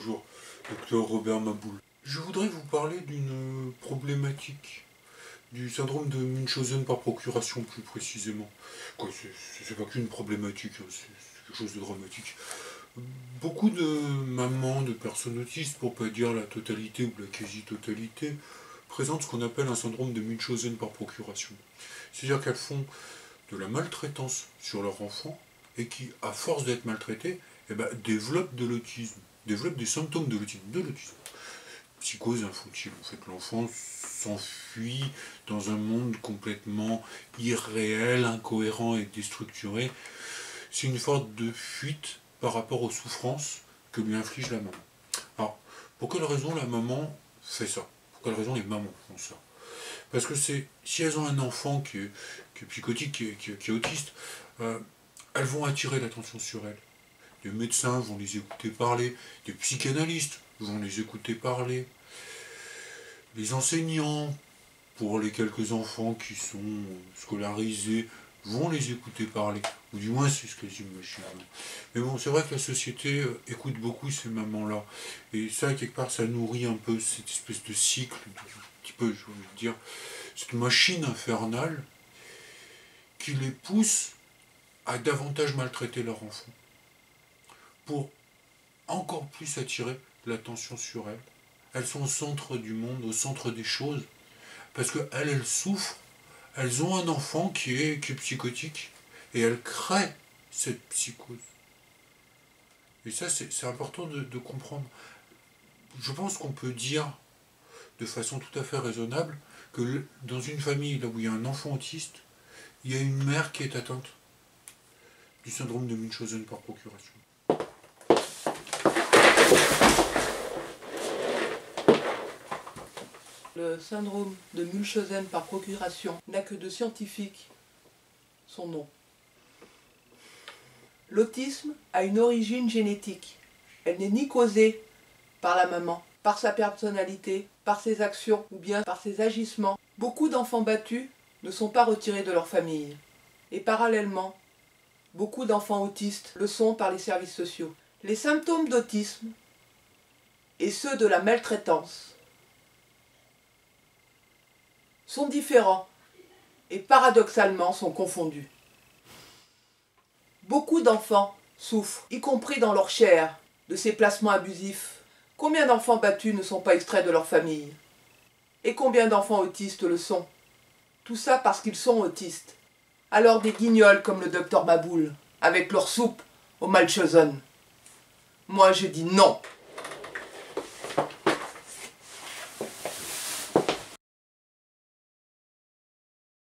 Bonjour, docteur Robert Maboul. Je voudrais vous parler d'une problématique du syndrome de Munchausen par procuration plus précisément. C'est pas qu'une problématique, c'est quelque chose de dramatique. Beaucoup de mamans, de personnes autistes, pour pas dire la totalité ou la quasi-totalité, présentent ce qu'on appelle un syndrome de Munchausen par procuration. C'est-à-dire qu'elles font de la maltraitance sur leur enfant et qui, à force d'être maltraitées, développent de l'autisme, développent des symptômes de l'autisme. Psychose infantile. En fait, l'enfant s'enfuit dans un monde complètement irréel, incohérent et déstructuré. C'est une sorte de fuite par rapport aux souffrances que lui inflige la maman. Alors, pour quelle raison la maman fait ça? Pour quelle raison les mamans font ça? Parce que si elles ont un enfant qui est psychotique, qui est autiste, elles vont attirer l'attention sur elles. Les médecins vont les écouter parler, des psychanalystes vont les écouter parler, les enseignants, pour les quelques enfants qui sont scolarisés, vont les écouter parler, ou du moins c'est ce que j'imagine. Mais bon, c'est vrai que la société écoute beaucoup ces mamans-là, et ça, quelque part, ça nourrit un peu cette espèce de cycle, un petit peu, je veux dire, cette machine infernale qui les pousse à davantage maltraiter leur enfant, pour encore plus attirer l'attention sur elles. Elles sont au centre du monde, au centre des choses, parce qu'elles souffrent, elles ont un enfant qui est psychotique, et elles créent cette psychose. Et ça, c'est important de comprendre. Je pense qu'on peut dire, de façon tout à fait raisonnable, que dans une famille là où il y a un enfant autiste, il y a une mère qui est atteinte du syndrome de Munchausen par procuration. Le syndrome de Munchausen par procuration n'a que de scientifique son nom. L'autisme a une origine génétique. Elle n'est ni causée par la maman, par sa personnalité, par ses actions ou bien par ses agissements. Beaucoup d'enfants battus ne sont pas retirés de leur famille. Et parallèlement, beaucoup d'enfants autistes le sont par les services sociaux. Les symptômes d'autisme et ceux de la maltraitance sont différents et paradoxalement sont confondus. Beaucoup d'enfants souffrent, y compris dans leur chair, de ces placements abusifs. Combien d'enfants battus ne sont pas extraits de leur famille? Et combien d'enfants autistes le sont? Tout ça parce qu'ils sont autistes. Alors des guignols comme le docteur Maboul, avec leur soupe au Munchausen. Moi je dis non.